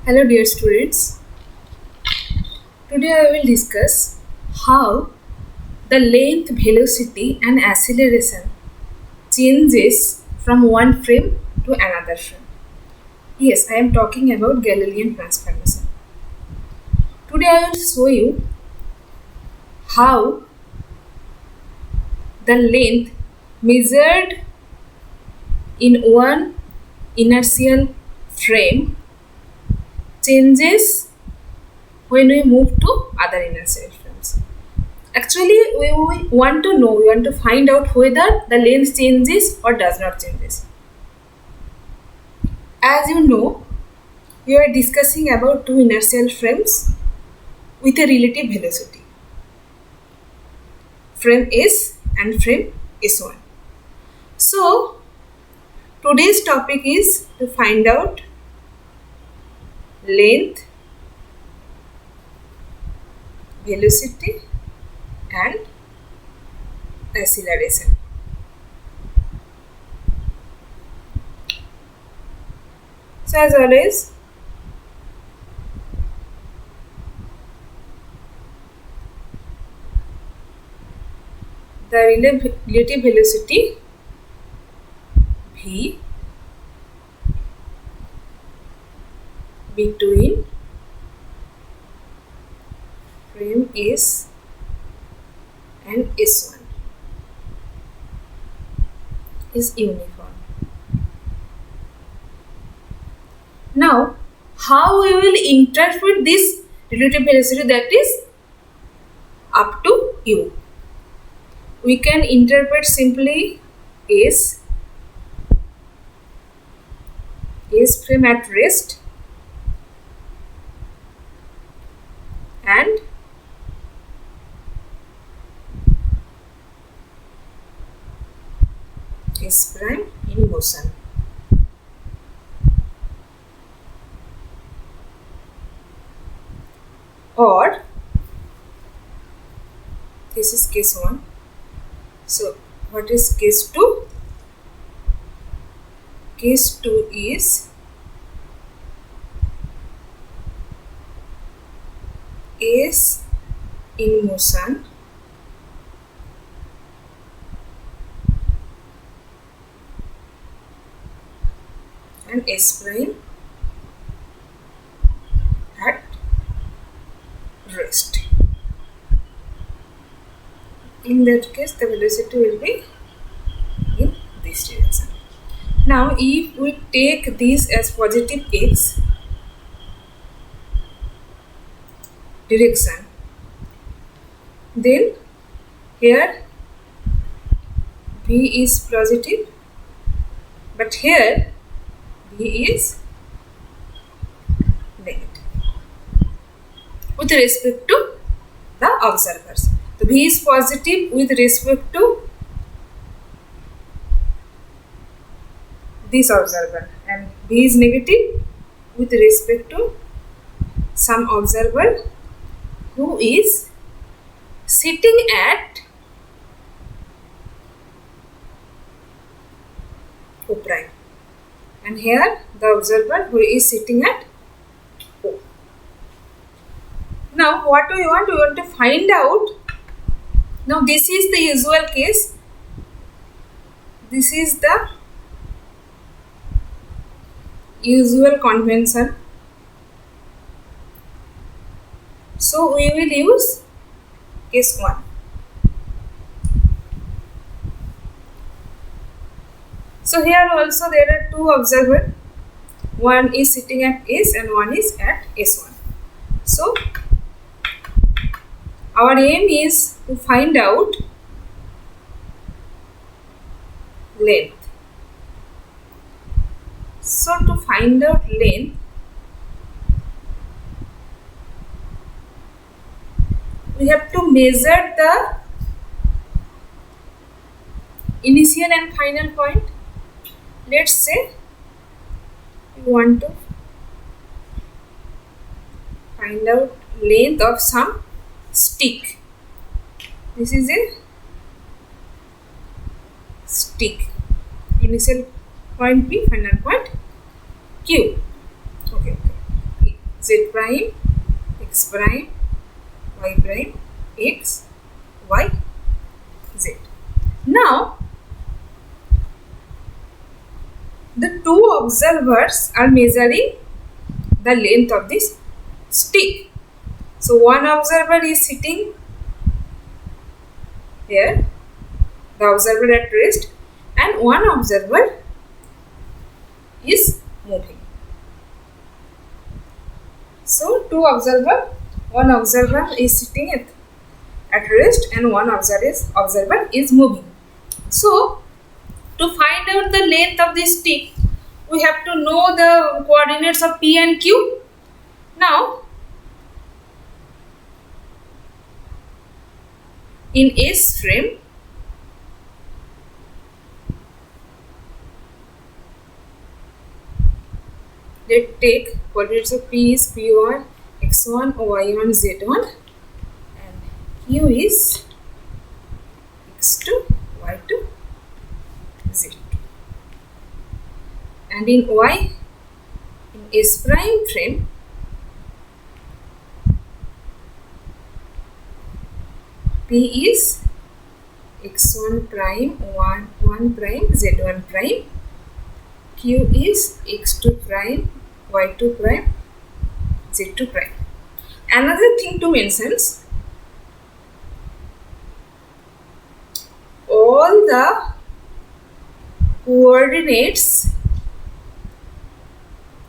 Hello dear students, today I will discuss how the length, velocity and acceleration changes from one frame to another frame. Yes, I am talking about Galilean transformation. Today I will show you how the length measured in one inertial frame changes when we move to other inertial frames. Actually, we want to know, we want to find out whether the length changes or does not changes. As you know, we are discussing about two inertial frames with a relative velocity. Frame S and frame S1. So, today's topic is to find out length, velocity and acceleration. So as always, the relative velocity V between frame S and S1 is uniform. Now, how we will interpret this relative velocity, that is up to you. We can interpret simply S frame at rest and S prime in motion. Or this is case 1. So what is case 2? Case 2 is S in motion and S prime at rest. In that case, the velocity will be in this direction. Now, if we take this as positive x direction, then here v is positive, but here v is negative with respect to the observers. So v is positive with respect to this observer and v is negative with respect to some observer who is sitting at O prime, and here the observer who is sitting at O. Now what do we want? We want to find out. Now this is the usual case. This is the usual convention. So we will use case 1. So here also there are two observers. One is sitting at S and one is at S1. So our aim is to find out length. So to find out length, we have to measure the initial and final point. Let's say we want to find out length of some stick. This is a stick. Initial point P, final point Q. Okay. z prime, x prime, y prime, x, y, z. Now, the two observers are measuring the length of this stick. So, one observer is sitting here, the observer at rest, and one observer is moving. So, one observer is sitting at rest and one observer is moving. So, to find out the length of this stick, we have to know the coordinates of P and Q. Now, in S frame, let's take coordinates of P is P1, X1, Y1, Z1, and Q is X2, Y2, Z2. And in Y, in S prime frame, P is X1 prime, 1 prime, Z1 prime. Q is X2 prime, Y2 prime, Z2 prime. Another thing to mention, all the coordinates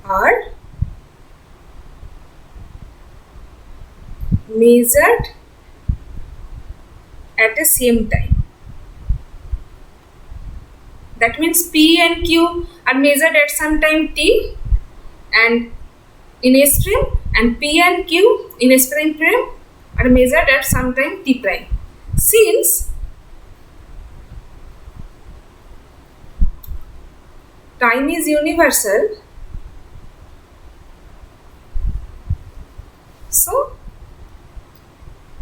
are measured at the same time. That means P and Q are measured at some time t and in S frame, and P and Q in S prime frame are measured at some time t prime. Since time is universal, so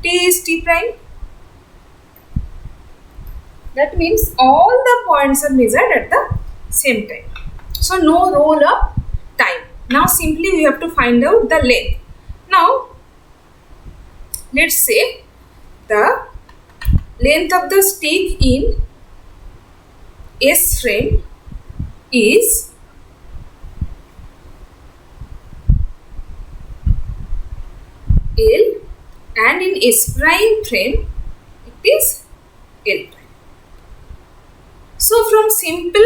t is t prime. That means all the points are measured at the same time. So, no role of time. Now, simply we have to find out the length. Now, let's say the length of the stick in S frame is L and in S prime frame it is L prime. So, from simple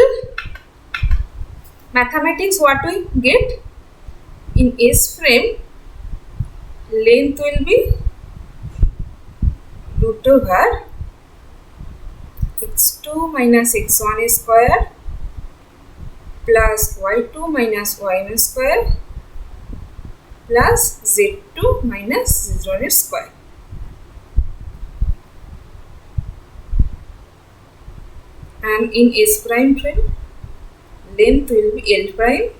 mathematics, what we get? In S frame, length will be root over x2 minus x1 square plus y2 minus y1 square plus z2 minus z1 square. And in S prime frame, length will be L prime.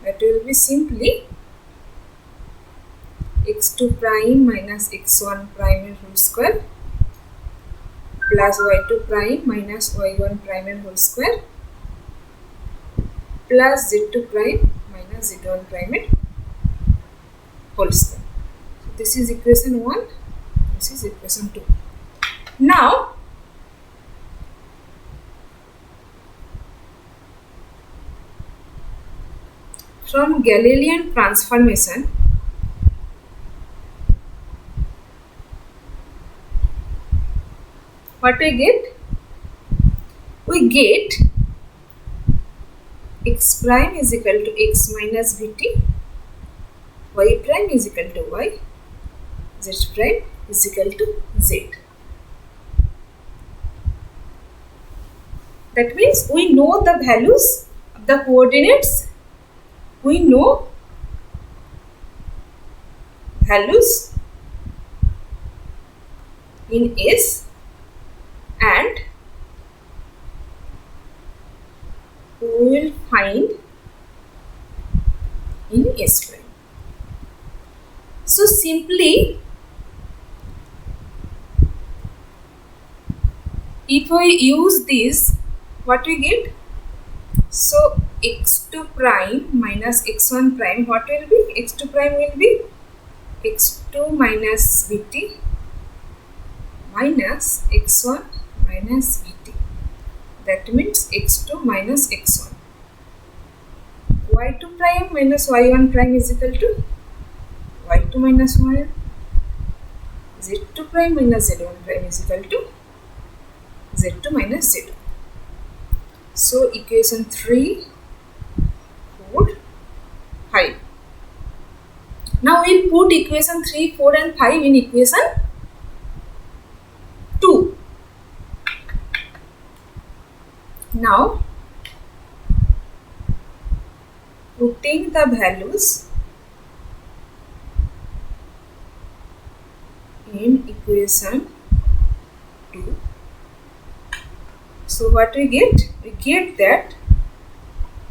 That will be simply x2 prime minus x1 prime whole square plus y2 prime minus y1 prime whole square plus z2 prime minus z1 prime whole square. So, this is equation 1, this is equation 2. Now, from Galilean transformation, what we get? We get x prime is equal to x minus vt, y prime is equal to y, z prime is equal to z. That means we know the values of the coordinates. We know values in S and we will find in S prime. So, simply if we use this, what we get? So, x2 prime minus x1 prime, what will be? x2 prime will be x2 minus vt minus x1 minus vt. That means x2 minus x1. y2 prime minus y1 prime is equal to y2 minus y1. z2 prime minus z1 prime is equal to z2 minus z2. So equation 3, 4, 5. Now we'll put equation 3, 4 and 5 in equation 2. Now putting the values in equation 2. So what we get? We get that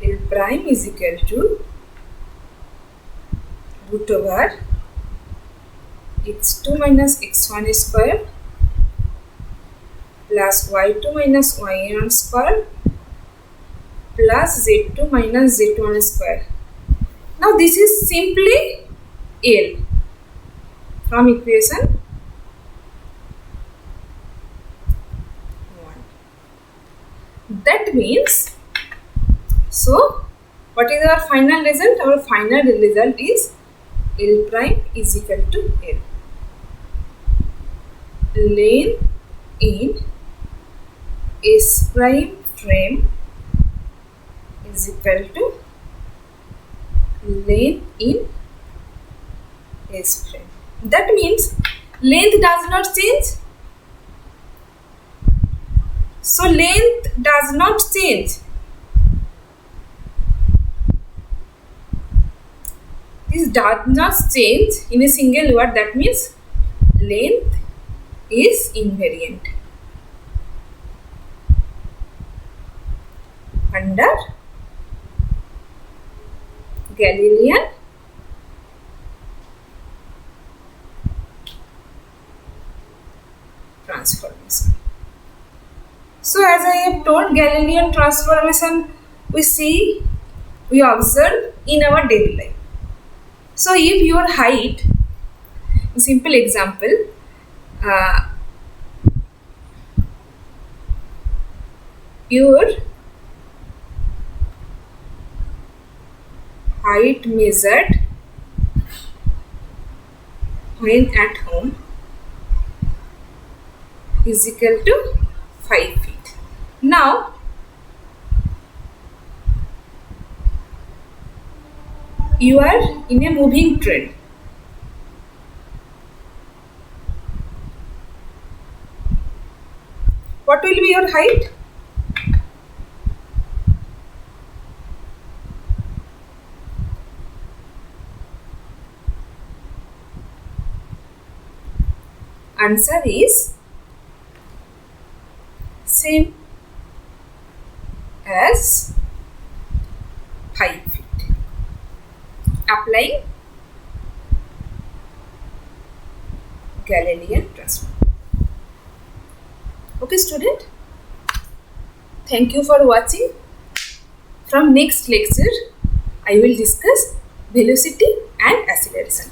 L prime is equal to root over x2 minus x1 square plus y2 minus y1 square plus z2 minus z1 square. Now this is simply L from equation 1. That means, so what is our final result? Our final result is L prime is equal to L. Length in S prime frame is equal to length in S frame. That means length does not change. So length does not change. This does not change in a single word. That means length is invariant under Galilean transformation. So as I have told, Galilean transformation we observe in our daily life. So if your height, simple example, your height measured when at home is equal to 5 feet. Now you are in a moving train. What will be your height? Answer is same as 5 feet. Applying Galilean transformation. Okay student, thank you for watching. From next lecture I will discuss velocity and acceleration.